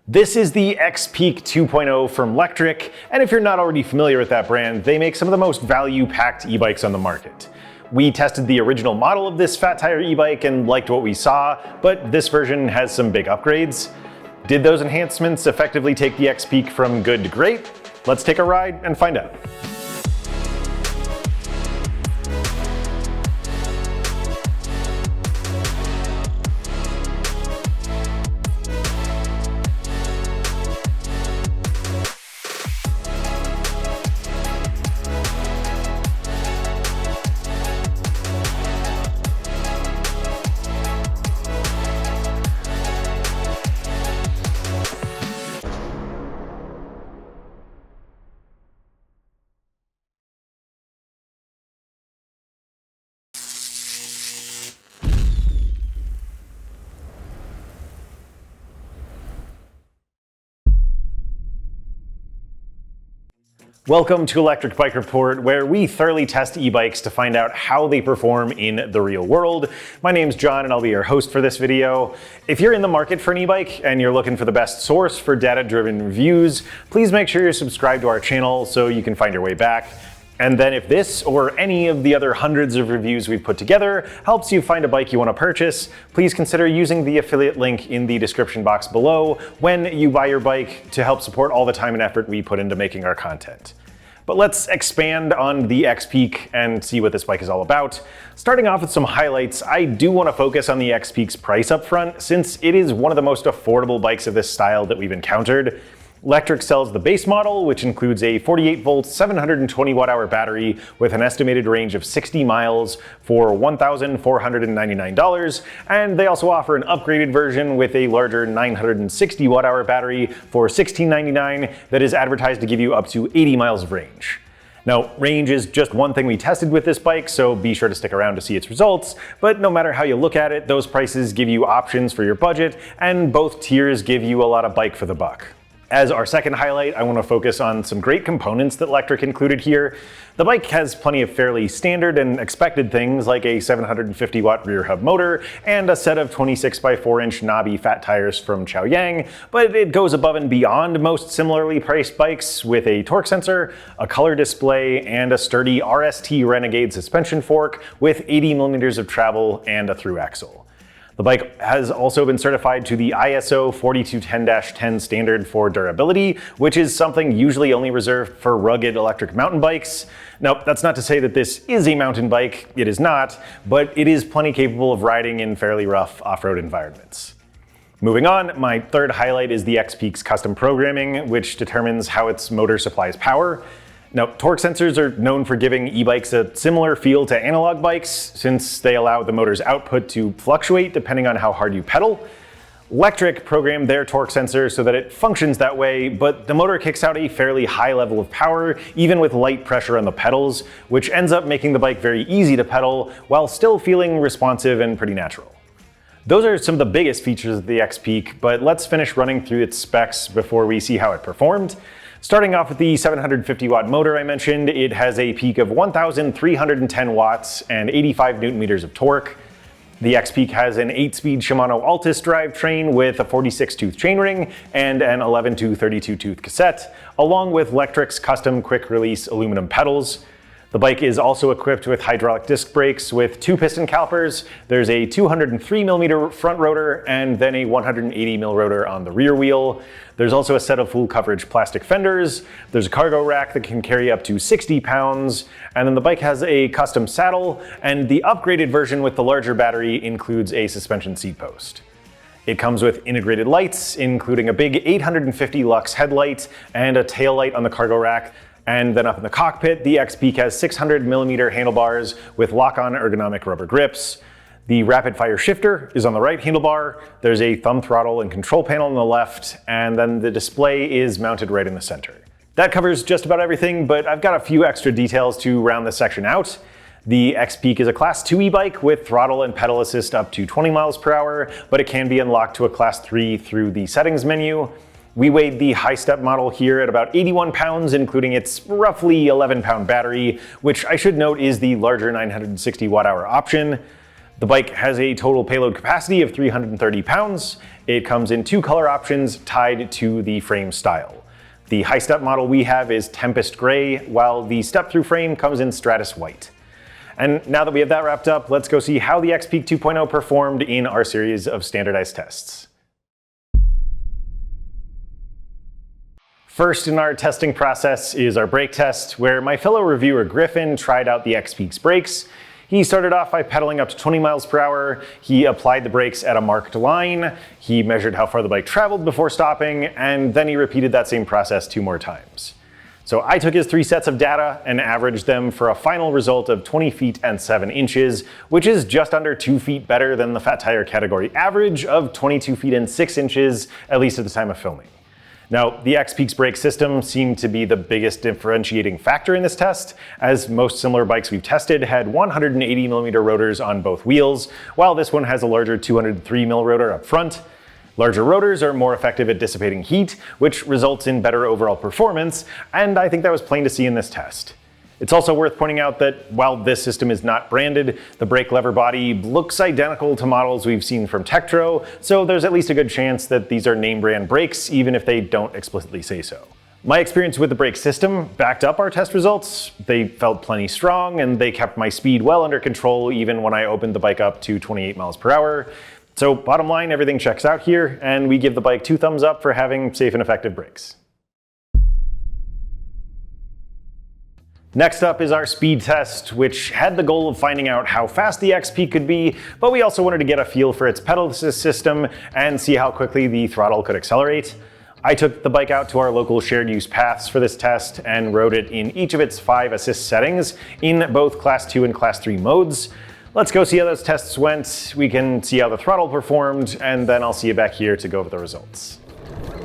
This is the XPeak 2.0 from Lectric, and if you're not already familiar with that brand, they make some of the most value-packed e-bikes on the market. We tested the original model of this fat tire e-bike and liked what we saw, but this version has some big upgrades. Did those enhancements effectively take the XPeak from good to great? Let's take a ride and find out. Welcome to Electric Bike Report, where we thoroughly test e-bikes to find out how they perform in the real world. My name's John and I'll be your host for this video. If you're in the market for an e-bike and you're looking for the best source for data-driven reviews, please make sure you're subscribed to our channel so you can find your way back. And then if this or any of the other hundreds of reviews we've put together helps you find a bike you want to purchase, please consider using the affiliate link in the description box below when you buy your bike to help support all the time and effort we put into making our content. But let's expand on the XPeak and see what this bike is all about. Starting off with some highlights, I do want to focus on the XPeak's price up front, since it is one of the most affordable bikes of this style that we've encountered. Lectric sells the base model, which includes a 48-volt, 720-watt-hour battery with an estimated range of 60 miles for $1,499, and they also offer an upgraded version with a larger 960-watt-hour battery for $1,699 that is advertised to give you up to 80 miles of range. Now, range is just one thing we tested with this bike, so be sure to stick around to see its results, but no matter how you look at it, those prices give you options for your budget, and both tiers give you a lot of bike for the buck. As our second highlight, I want to focus on some great components that Lectric included here. The bike has plenty of fairly standard and expected things like a 750-watt rear hub motor and a set of 26x4-inch knobby fat tires from Chaoyang, but it goes above and beyond most similarly priced bikes with a torque sensor, a color display, and a sturdy RST Renegade suspension fork with 80 millimeters of travel and a through axle. The bike has also been certified to the ISO 4210-10 standard for durability, which is something usually only reserved for rugged electric mountain bikes. Now, that's not to say that this is a mountain bike, it is not, but it is plenty capable of riding in fairly rough off-road environments. Moving on, my third highlight is the XPeak's custom programming, which determines how its motor supplies power. Now, torque sensors are known for giving e-bikes a similar feel to analog bikes, since they allow the motor's output to fluctuate depending on how hard you pedal. Lectric programmed their torque sensor so that it functions that way, but the motor kicks out a fairly high level of power, even with light pressure on the pedals, which ends up making the bike very easy to pedal while still feeling responsive and pretty natural. Those are some of the biggest features of the XPeak, but let's finish running through its specs before we see how it performed. Starting off with the 750-watt motor I mentioned, it has a peak of 1,310 watts and 85 newton-meters of torque. The XPeak has an 8-speed Shimano Altus drivetrain with a 46-tooth chainring and an 11 to 32-tooth cassette, along with Lectric's custom quick-release aluminum pedals. The bike is also equipped with hydraulic disc brakes with 2 piston calipers. There's a 203mm front rotor and then a 180mm rotor on the rear wheel. There's also a set of full coverage plastic fenders. There's a cargo rack that can carry up to 60 pounds. And then the bike has a custom saddle, and the upgraded version with the larger battery includes a suspension seat post. It comes with integrated lights, including a big 850 lux headlight and a tail light on the cargo rack. And then up in the cockpit, the XPeak has 600mm handlebars with lock-on ergonomic rubber grips. The rapid-fire shifter is on the right handlebar. There's a thumb throttle and control panel on the left, and then the display is mounted right in the center. That covers just about everything, but I've got a few extra details to round this section out. The XPeak is a Class 2 e-bike with throttle and pedal assist up to 20 miles per hour, but it can be unlocked to a Class 3 through the settings menu. We weighed the high step model here at about 81 pounds, including its roughly 11-pound battery, which I should note is the larger 960 watt-hour option. The bike has a total payload capacity of 330 pounds. It comes in 2 color options tied to the frame style. The high step model we have is Tempest Gray, while the step-through frame comes in Stratus White. And now that we have that wrapped up, let's go see how the XPeak 2.0 performed in our series of standardized tests. First in our testing process is our brake test, where my fellow reviewer Griffin tried out the XPeak's brakes. He started off by pedaling up to 20 miles per hour. He applied the brakes at a marked line. He measured how far the bike traveled before stopping, and then he repeated that same process 2 more times. So I took his 3 sets of data and averaged them for a final result of 20 feet and 7 inches, which is just under 2 feet better than the fat tire category average of 22 feet and 6 inches, at least at the time of filming. Now, the XPeak's brake system seemed to be the biggest differentiating factor in this test, as most similar bikes we've tested had 180mm rotors on both wheels, while this one has a larger 203mm rotor up front. Larger rotors are more effective at dissipating heat, which results in better overall performance, and I think that was plain to see in this test. It's also worth pointing out that while this system is not branded, the brake lever body looks identical to models we've seen from Tektro, so there's at least a good chance that these are name brand brakes, even if they don't explicitly say so. My experience with the brake system backed up our test results. They felt plenty strong, and they kept my speed well under control even when I opened the bike up to 28 miles per hour. So bottom line, everything checks out here, and we give the bike 2 thumbs up for having safe and effective brakes. Next up is our speed test, which had the goal of finding out how fast the XPeak could be, but we also wanted to get a feel for its pedal assist system and see how quickly the throttle could accelerate. I took the bike out to our local shared use paths for this test and rode it in each of its 5 assist settings in both Class 2 and Class 3 modes. Let's go see how those tests went. We can see how the throttle performed, and then I'll see you back here to go over the results.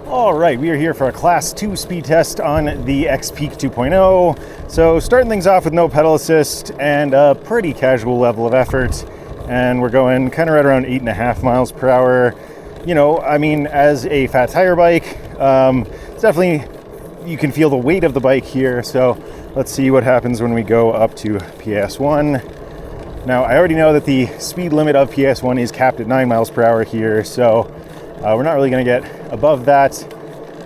All right, we are here for a Class 2 speed test on the XPeak 2.0. So starting things off with no pedal assist and a pretty casual level of effort. And we're going kind of right around 8.5 miles per hour. You know, I mean, as a fat tire bike, it's definitely, you can feel the weight of the bike here. So let's see what happens when we go up to PS1. Now, I already know that the speed limit of PS1 is capped at 9 miles per hour here. So we're not really going to get above that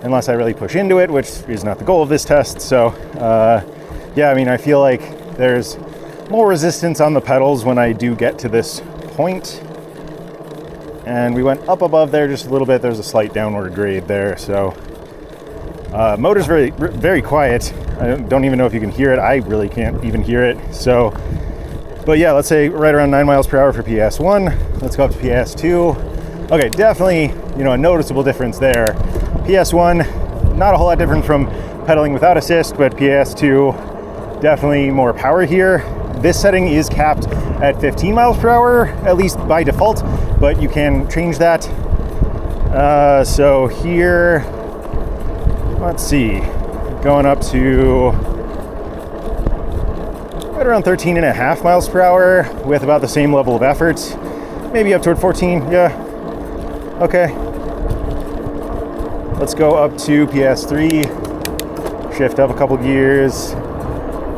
unless I really push into it, which is not the goal of this test. So yeah, I mean, I feel like there's more resistance on the pedals when I do get to this point. And we went up above there just a little bit. There's a slight downward grade there. So motor's very, very quiet. I don't even know if you can hear it. I really can't even hear it. So, but yeah, let's say right around 9 miles per hour for PS1. Let's go up to PS2. Okay, definitely, you know, a noticeable difference there. PS1, not a whole lot different from pedaling without assist, but PS2, definitely more power here. This setting is capped at 15 miles per hour, at least by default, but you can change that. So here, let's see, going up to right around 13.5 miles per hour with about the same level of effort. Maybe up toward 14, yeah. Okay, let's go up to PS3, shift up a couple gears,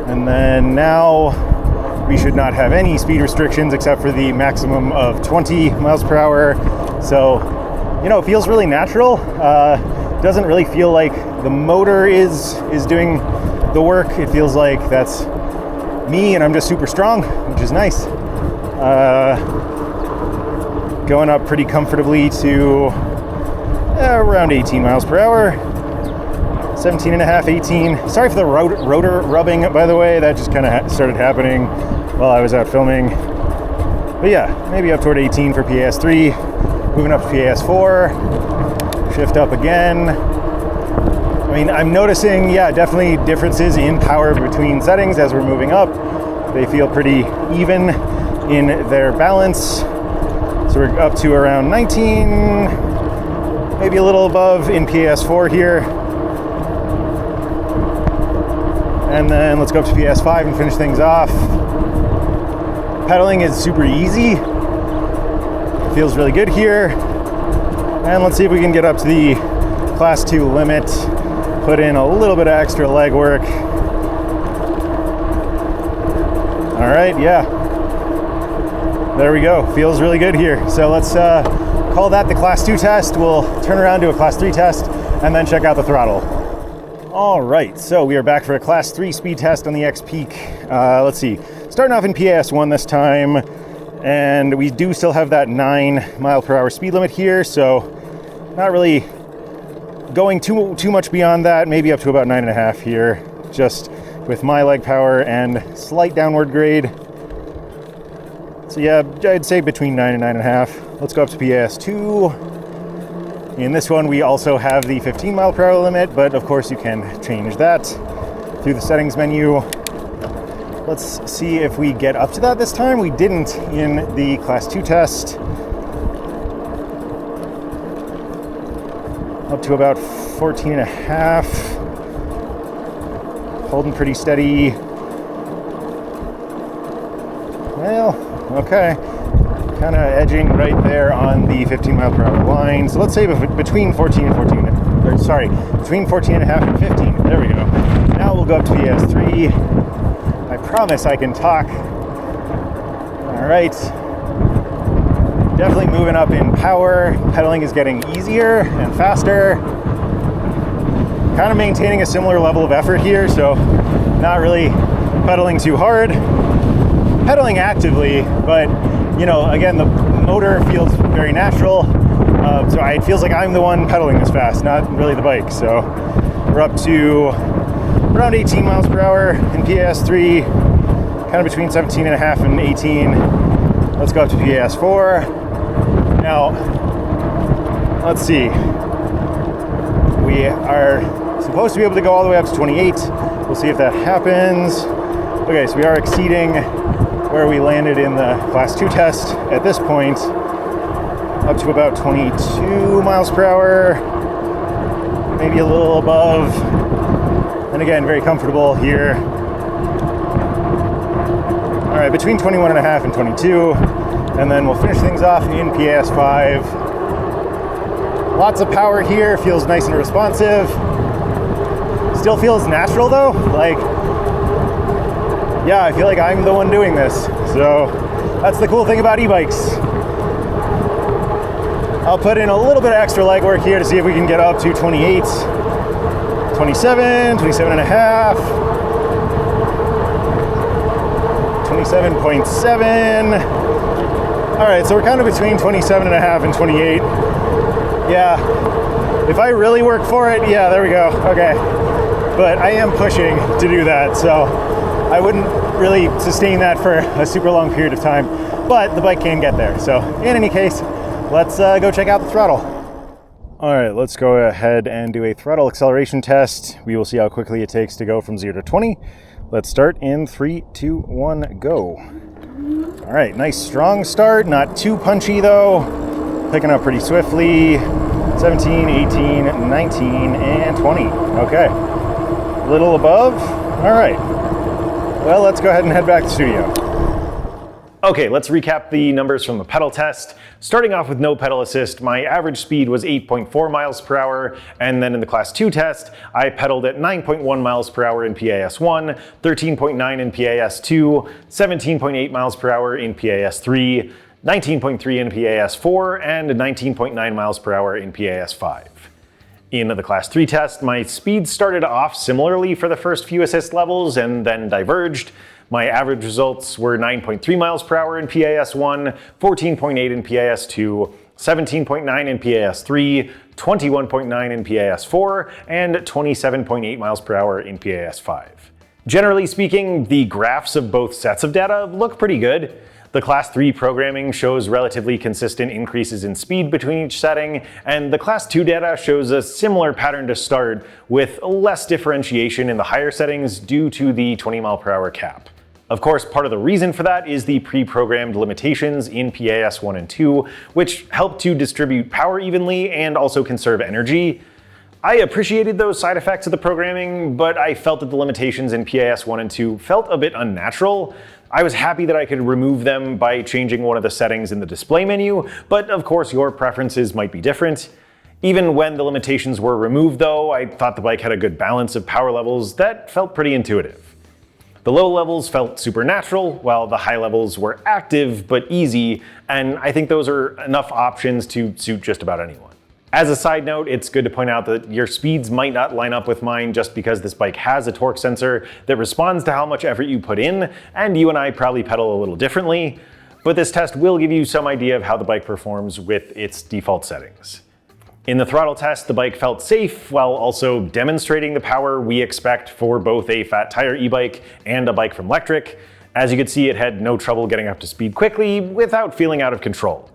and then now we should not have any speed restrictions except for the maximum of 20 miles per hour. So, you know, it feels really natural. Doesn't really feel like the motor is doing the work. It feels like that's me and I'm just super strong, which is nice. Going up pretty comfortably to around 18 miles per hour. 17.5, 18. Sorry for the rotor rubbing, by the way. That just kind of started happening while I was out filming. But yeah, maybe up toward 18 for PS3. Moving up to PS4. Shift up again. I mean, I'm noticing, yeah, definitely differences in power between settings as we're moving up. They feel pretty even in their balance. So we're up to around 19, maybe a little above in PS4 here. And then let's go up to PS5 and finish things off. Pedaling is super easy. It feels really good here. And let's see if we can get up to the Class 2 limit. Put in a little bit of extra leg work. All right, yeah. There we go, feels really good here. So let's call that the Class 2 test. We'll turn around to a Class 3 test and then check out the throttle. All right, so we are back for a Class 3 speed test on the XPeak. Let's see, starting off in PAS1 this time, and we do still have that 9 mile per hour speed limit here, so not really going too much beyond that, maybe up to about 9.5 here, just with my leg power and slight downward grade. So yeah, I'd say between 9 and 9.5. Let's go up to PAS2. In this one, we also have the 15 mile per hour limit, but of course you can change that through the settings menu. Let's see if we get up to that this time. We didn't in the Class 2 test. Up to about 14.5. Holding pretty steady. Well, okay. Kind of edging right there on the 15 mile per hour line. So let's say between 14 and 14, or sorry, between 14.5 and 15. There we go. Now we'll go up to PAS3. I promise I can talk. All right. Definitely moving up in power. Pedaling is getting easier and faster. Kind of maintaining a similar level of effort here, so not really pedaling too hard. Pedaling actively, but you know, again, the motor feels very natural, so it feels like I'm the one pedaling this fast, not really the bike. So we're up to around 18 miles per hour in PAS3, kind of between 17.5 and 18. Let's go up to PAS4. Now, let's see. We are supposed to be able to go all the way up to 28. We'll see if that happens. Okay, so we are exceeding where we landed in the Class 2 test at this point, up to about 22 miles per hour, maybe a little above, and again, very comfortable here. All right, between 21.5 and 22, and then we'll finish things off in PAS5. Lots of power here, feels nice and responsive. Still feels natural though, like, yeah, I feel like I'm the one doing this. So that's the cool thing about e-bikes. I'll put in a little bit of extra legwork here to see if we can get up to 28, 27, 27.5, 27.7. All right, so we're kind of between 27.5 and 28. Yeah, if I really work for it, yeah, there we go, okay. But I am pushing to do that, so I wouldn't really sustain that for a super long period of time, but the bike can get there. So in any case, let's go check out the throttle. All right, let's go ahead and do a throttle acceleration test. We will see how quickly it takes to go from 0 to 20. Let's start in 3, 2, 1, go. All right, nice strong start, not too punchy though. Picking up pretty swiftly. 17, 18, 19, and 20. Okay, a little above. All right. Well, let's go ahead and head back to the studio. Okay, let's recap the numbers from the pedal test. Starting off with no pedal assist, my average speed was 8.4 miles per hour, and then in the Class 2 test, I pedaled at 9.1 miles per hour in PAS1, 13.9 in PAS2, 17.8 miles per hour in PAS3, 19.3 in PAS4, and 19.9 miles per hour in PAS5. In the Class 3 test, my speed started off similarly for the first few assist levels and then diverged. My average results were 9.3 miles per hour in PAS1, 14.8 in PAS2, 17.9 in PAS3, 21.9 in PAS4, and 27.8 miles per hour in PAS5. Generally speaking, the graphs of both sets of data look pretty good. The Class 3 programming shows relatively consistent increases in speed between each setting, and the Class 2 data shows a similar pattern to start, with less differentiation in the higher settings due to the 20 mile per hour cap. Of course, part of the reason for that is the pre-programmed limitations in PAS1 and 2, which help to distribute power evenly and also conserve energy. I appreciated those side effects of the programming, but I felt that the limitations in PAS1 and 2 felt a bit unnatural. I was happy that I could remove them by changing one of the settings in the display menu, but of course your preferences might be different. Even when the limitations were removed though, I thought the bike had a good balance of power levels that felt pretty intuitive. The low levels felt super natural, while the high levels were active but easy, and I think those are enough options to suit just about anyone. As a side note, it's good to point out that your speeds might not line up with mine just because this bike has a torque sensor that responds to how much effort you put in, and you and I probably pedal a little differently, but this test will give you some idea of how the bike performs with its default settings. In the throttle test, the bike felt safe while also demonstrating the power we expect for both a fat tire e-bike and a bike from Lectric. As you can see, it had no trouble getting up to speed quickly without feeling out of control.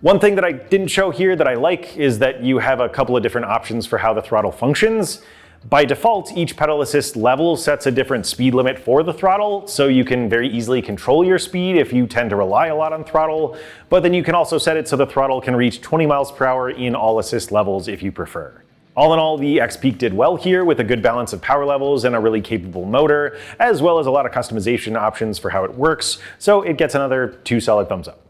One thing that I didn't show here that I like is that you have a couple of different options for how the throttle functions. By default, each pedal assist level sets a different speed limit for the throttle, so you can very easily control your speed if you tend to rely a lot on throttle, but then you can also set it so the throttle can reach 20 miles per hour in all assist levels if you prefer. All in all, the XPeak did well here with a good balance of power levels and a really capable motor, as well as a lot of customization options for how it works, so it gets another 2 solid thumbs up.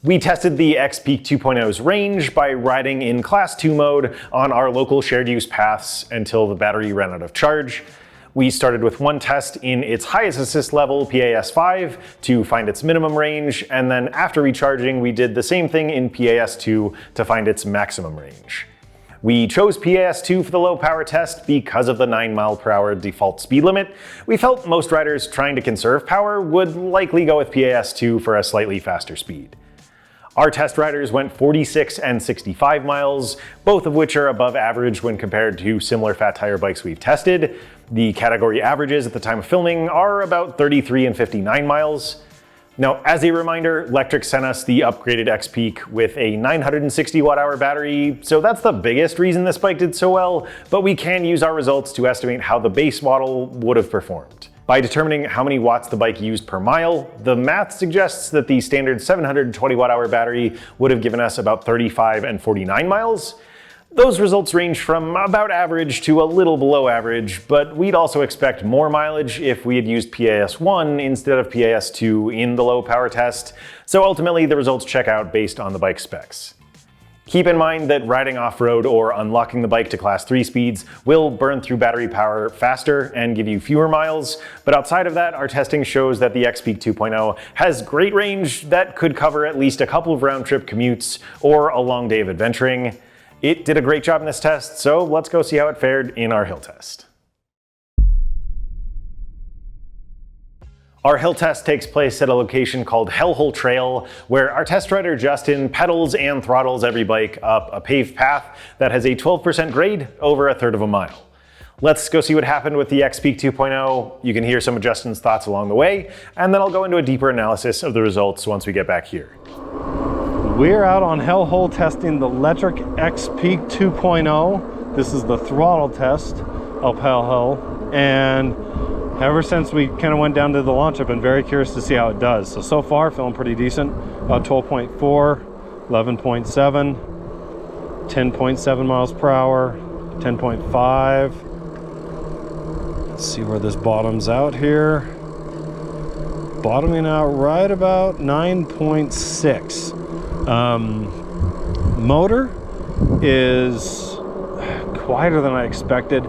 We tested the XPeak 2.0's range by riding in Class 2 mode on our local shared use paths until the battery ran out of charge. We started with one test in its highest assist level, PAS5, to find its minimum range, and then after recharging, we did the same thing in PAS2 to find its maximum range. We chose PAS2 for the low power test because of the 9 mile per hour default speed limit. We felt most riders trying to conserve power would likely go with PAS2 for a slightly faster speed. Our test riders went 46 and 65 miles, both of which are above average when compared to similar fat tire bikes we've tested. The category averages at the time of filming are about 33 and 59 miles. Now, as a reminder, Lectric sent us the upgraded XPeak with a 960 watt-hour battery, so that's the biggest reason this bike did so well, but we can use our results to estimate how the base model would have performed. By determining how many watts the bike used per mile, the math suggests that the standard 720 watt-hour battery would have given us about 35 and 49 miles. Those results range from about average to a little below average, but we'd also expect more mileage if we had used PAS1 instead of PAS2 in the low power test, so ultimately the results check out based on the bike specs. Keep in mind that riding off-road or unlocking the bike to Class 3 speeds will burn through battery power faster and give you fewer miles, but outside of that, our testing shows that the XPeak 2.0 has great range that could cover at least a couple of round-trip commutes or a long day of adventuring. It did a great job in this test, so let's go see how it fared in our hill test. Our hill test takes place at a location called Hellhole Trail, where our test rider Justin pedals and throttles every bike up a paved path that has a 12% grade over a third of a mile. Let's go see what happened with the XPeak 2.0. You can hear some of Justin's thoughts along the way, and then I'll go into a deeper analysis of the results once we get back here. We're out on Hellhole testing the Lectric XPeak 2.0. This is the throttle test of Hellhole, and ever since we kind of went down to the launch, I've been very curious to see how it does. So far, feeling pretty decent. About 12.4, 11.7, 10.7 miles per hour, 10.5. Let's see where this bottoms out here. Bottoming out right about 9.6. Motor is quieter than I expected.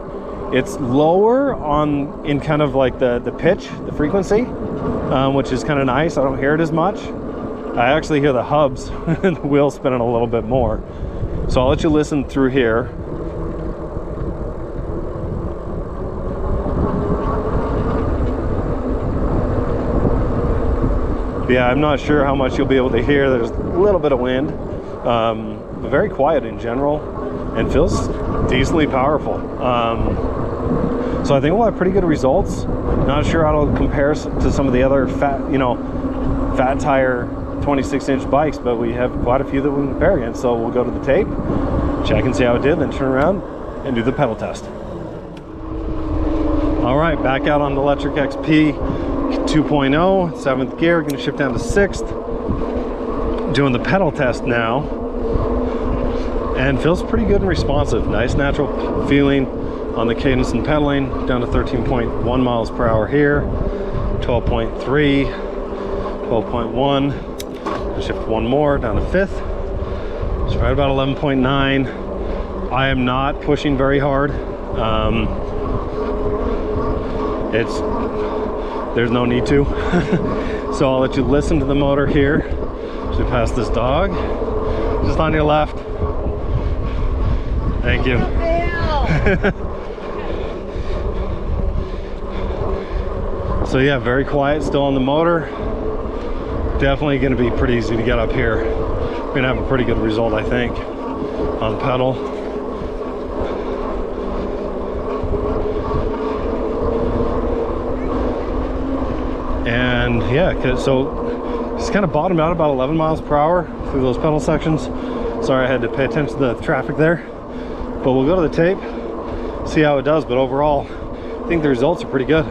It's lower in kind of like the pitch, the frequency, which is kind of nice. I don't hear it as much. I actually hear the hubs and the wheels spinning a little bit more. So I'll let you listen through here. Yeah, I'm not sure how much you'll be able to hear. There's a little bit of wind, but very quiet in general, and feels decently powerful. So I think we'll have pretty good results. Not sure how it'll compare to some of the other fat tire 26-inch bikes, but we have quite a few that we can compare against. So we'll go to the tape, check and see how it did, then turn around and do the pedal test. All right, back out on the Lectric XP 2.0, 7th gear, gonna shift down to 6th. Doing the pedal test now, and feels pretty good and responsive. Nice natural feeling on the cadence and pedaling, down to 13.1 miles per hour here, 12.3, 12.1, shift one more, down to 5th. It's right about 11.9. I am not pushing very hard. there's no need to. So I'll let you listen to the motor here as we pass this dog. Just on your left. Thank you. So yeah, very quiet still on the motor. Definitely going to be pretty easy to get up here. We're going to have a pretty good result, I think, on the pedal. And yeah, so just kind of bottomed out about 11 miles per hour through those pedal sections. Sorry, I had to pay attention to the traffic there. But we'll go to the tape, see how it does. But overall, I think the results are pretty good.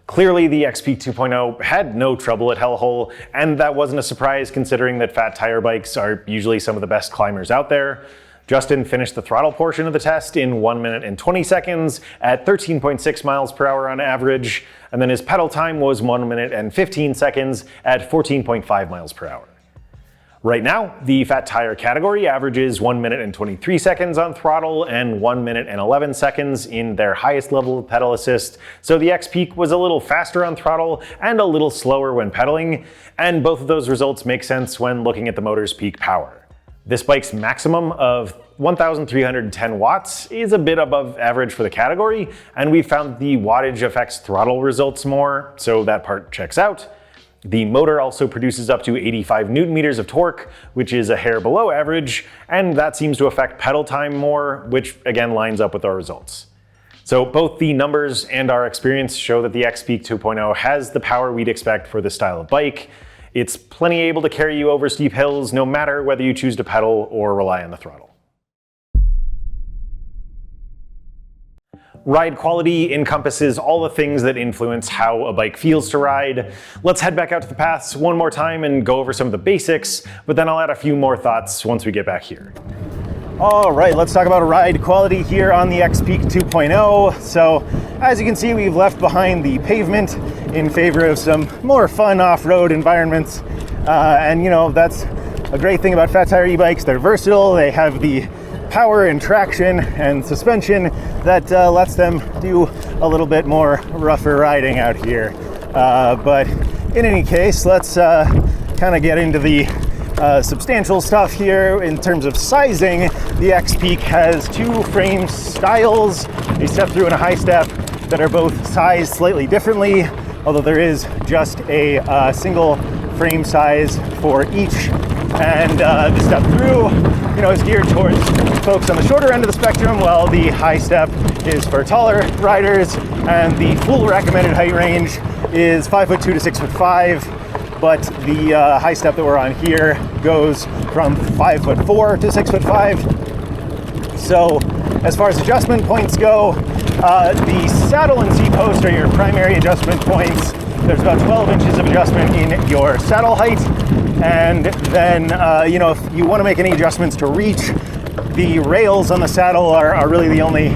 Clearly, the XPeak 2.0 had no trouble at Hellhole, and that wasn't a surprise considering that fat tire bikes are usually some of the best climbers out there. Justin finished the throttle portion of the test in 1 minute and 20 seconds at 13.6 miles per hour on average, and then his pedal time was 1 minute and 15 seconds at 14.5 miles per hour. Right now, the fat tire category averages 1 minute and 23 seconds on throttle and 1 minute and 11 seconds in their highest level of pedal assist, so the XPeak was a little faster on throttle and a little slower when pedaling, and both of those results make sense when looking at the motor's peak power. This bike's maximum of 1,310 watts is a bit above average for the category, and we found the wattage affects throttle results more, so that part checks out. The motor also produces up to 85 Newton meters of torque, which is a hair below average, and that seems to affect pedal time more, which again lines up with our results. So both the numbers and our experience show that the XPeak 2.0 has the power we'd expect for this style of bike. It's plenty able to carry you over steep hills, no matter whether you choose to pedal or rely on the throttle. Ride quality encompasses all the things that influence how a bike feels to ride. Let's head back out to the paths one more time and go over some of the basics, but then I'll add a few more thoughts once we get back here. All right, let's talk about ride quality here on the XPeak 2.0. So as you can see, we've left behind the pavement in favor of some more fun off-road environments. And you know, that's a great thing about fat tire e-bikes. They're versatile, they have the power and traction and suspension that lets them do a little bit more rougher riding out here. But in any case, let's kind of get into the substantial stuff here. In terms of sizing, the XPeak has two frame styles, a step through and a high step, that are both sized slightly differently, although there is just a single frame size for each. And the step through, you know, is geared towards folks on the shorter end of the spectrum, while the high step is for taller riders, and the full recommended height range is 5'2" to 6'5", but the high step that we're on here goes from 5'4" to 6'5". So as far as adjustment points go, the saddle and seat post are your primary adjustment points. There's about 12 inches of adjustment in your saddle height. And then, you know, if you want to make any adjustments to reach, the rails on the saddle are really the only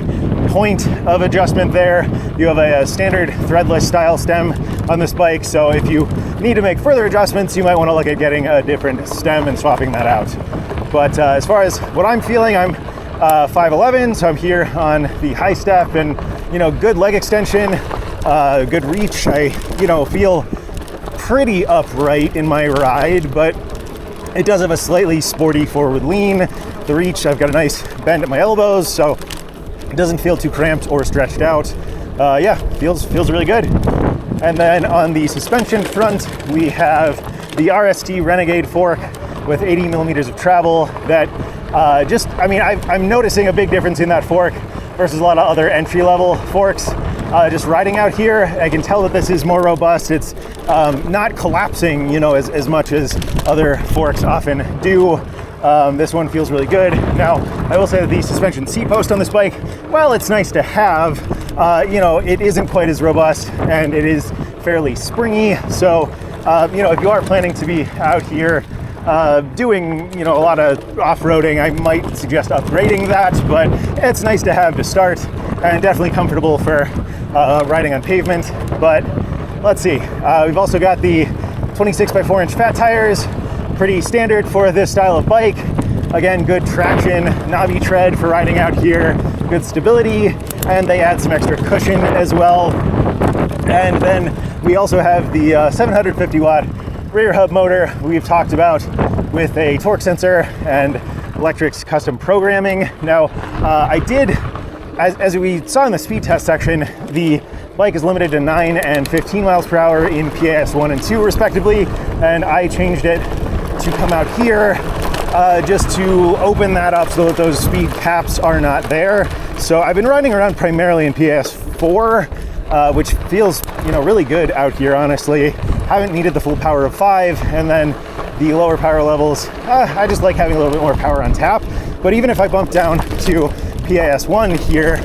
point of adjustment there. You have a standard threadless style stem on this bike, so if you need to make further adjustments, you might want to look at getting a different stem and swapping that out. But as far as what I'm feeling, I'm 5'11", so I'm here on the high step, and, you know, good leg extension, good reach. I, you know, feel pretty upright in my ride, but it does have a slightly sporty forward lean. The reach, I've got a nice bend at my elbows, so it doesn't feel too cramped or stretched out. Yeah, feels really good. And then on the suspension front, we have the RST Renegade fork with 80 millimeters of travel that I mean, I'm noticing a big difference in that fork versus a lot of other entry-level forks. Just riding out here, I can tell that this is more robust. It's not collapsing, you know, as much as other forks often do. This one feels really good. Now, I will say that the suspension seat post on this bike, while it's nice to have, you know, it isn't quite as robust, and it is fairly springy. So, you know, if you are planning to be out here doing, you know, a lot of off-roading, I might suggest upgrading that, but it's nice to have to start, and definitely comfortable for riding on pavement. But let's see, we've also got the 26x4 inch fat tires, pretty standard for this style of bike. Again, good traction, knobby tread for riding out here, good stability, and they add some extra cushion as well. And then we also have the 750 watt rear hub motor we've talked about with a torque sensor and Lectric's custom programming. Now, I did, as we saw in the speed test section, the bike is limited to 9 and 15 miles per hour in PAS 1 and 2 respectively, and I changed it to come out here just to open that up so that those speed caps are not there. So I've been riding around primarily in PAS 4, which feels, really good out here, honestly. Haven't needed the full power of 5, and then the lower power levels, I just like having a little bit more power on tap. But even if I bump down to PAS 1 here,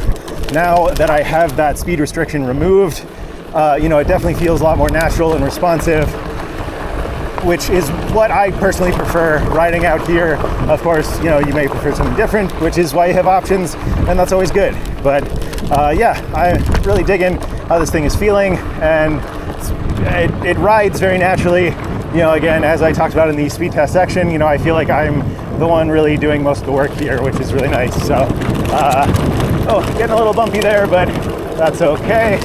now that I have that speed restriction removed, it definitely feels a lot more natural and responsive, which is what I personally prefer riding out here. Of course, you may prefer something different, which is why you have options, and that's always good. But yeah, I'm really digging how this thing is feeling, and it rides very naturally. Again, as I talked about in the speed test section, I feel like I'm the one really doing most of the work here, which is really nice. So, getting a little bumpy there, but that's okay.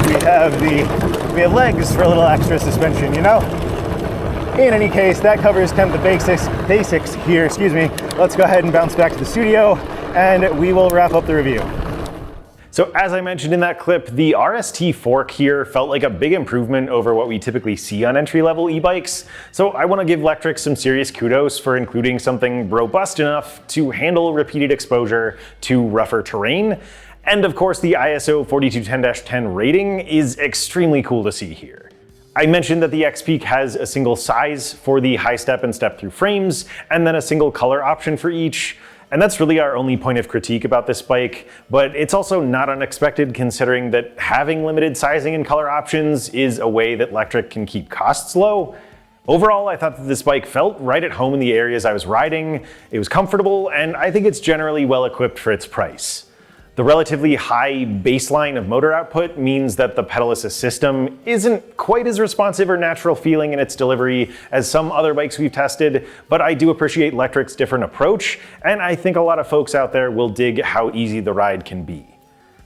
We have legs for a little extra suspension, In any case, that covers kind of the basics here, Let's go ahead and bounce back to the studio, and we will wrap up the review. So as I mentioned in that clip, the RST fork here felt like a big improvement over what we typically see on entry-level e-bikes. So I want to give Lectric some serious kudos for including something robust enough to handle repeated exposure to rougher terrain. And of course, the ISO 4210-10 rating is extremely cool to see here. I mentioned that the XPeak has a single size for the high step and step through frames, and then a single color option for each. And that's really our only point of critique about this bike, but it's also not unexpected considering that having limited sizing and color options is a way that Lectric can keep costs low. Overall, I thought that this bike felt right at home in the areas I was riding, it was comfortable, and I think it's generally well equipped for its price. The relatively high baseline of motor output means that the pedal assist system isn't quite as responsive or natural feeling in its delivery as some other bikes we've tested, but I do appreciate Lectric's different approach, and I think a lot of folks out there will dig how easy the ride can be.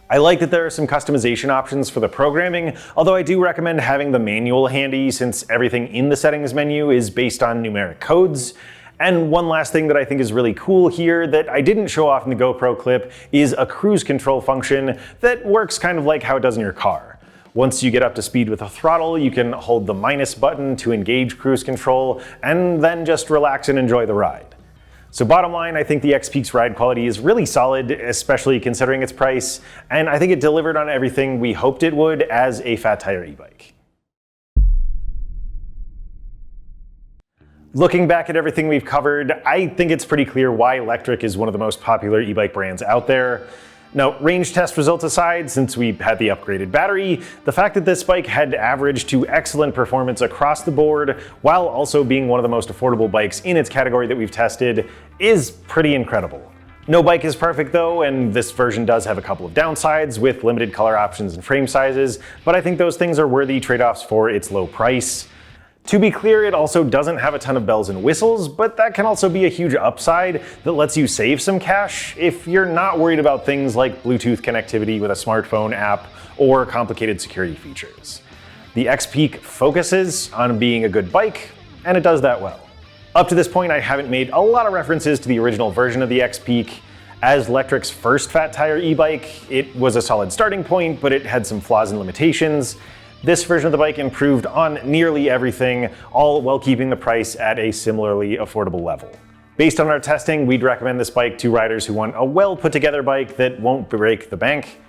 I like that there are some customization options for the programming, although I do recommend having the manual handy since everything in the settings menu is based on numeric codes. And one last thing that I think is really cool here that I didn't show off in the GoPro clip is a cruise control function that works kind of like how it does in your car. Once you get up to speed with the throttle, you can hold the minus button to engage cruise control and then just relax and enjoy the ride. So bottom line, I think the XPeak's ride quality is really solid, especially considering its price, and I think it delivered on everything we hoped it would as a fat tire e-bike. Looking back at everything we've covered, I think it's pretty clear why Lectric is one of the most popular e-bike brands out there. Now, range test results aside, since we had the upgraded battery, the fact that this bike had averaged to excellent performance across the board, while also being one of the most affordable bikes in its category that we've tested, is pretty incredible. No bike is perfect though, and this version does have a couple of downsides with limited color options and frame sizes, but I think those things are worthy trade-offs for its low price. To be clear, it also doesn't have a ton of bells and whistles, but that can also be a huge upside that lets you save some cash if you're not worried about things like Bluetooth connectivity with a smartphone app or complicated security features. The XPeak focuses on being a good bike, and it does that well. Up to this point, I haven't made a lot of references to the original version of the XPeak. As Lectric's first fat tire e-bike, it was a solid starting point, but it had some flaws and limitations. This version of the bike improved on nearly everything, all while keeping the price at a similarly affordable level. Based on our testing, we'd recommend this bike to riders who want a well put together bike that won't break the bank.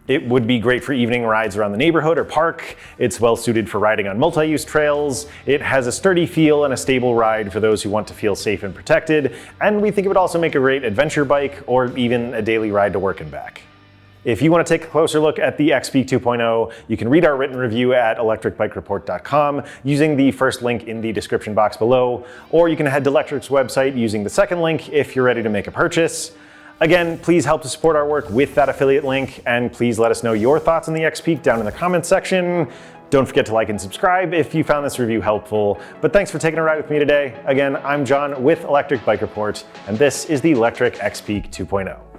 It would be great for evening rides around the neighborhood or park. It's well suited for riding on multi-use trails. It has a sturdy feel and a stable ride for those who want to feel safe and protected. And we think it would also make a great adventure bike or even a daily ride to work and back. If you want to take a closer look at the XPeak 2.0, you can read our written review at electricbikereport.com using the first link in the description box below, or you can head to Lectric's website using the second link if you're ready to make a purchase. Again, please help to support our work with that affiliate link, and please let us know your thoughts on the XPeak down in the comments section. Don't forget to like and subscribe if you found this review helpful. But thanks for taking a ride with me today. Again, I'm John with Lectric Bike Report, and this is the Lectric XPeak 2.0.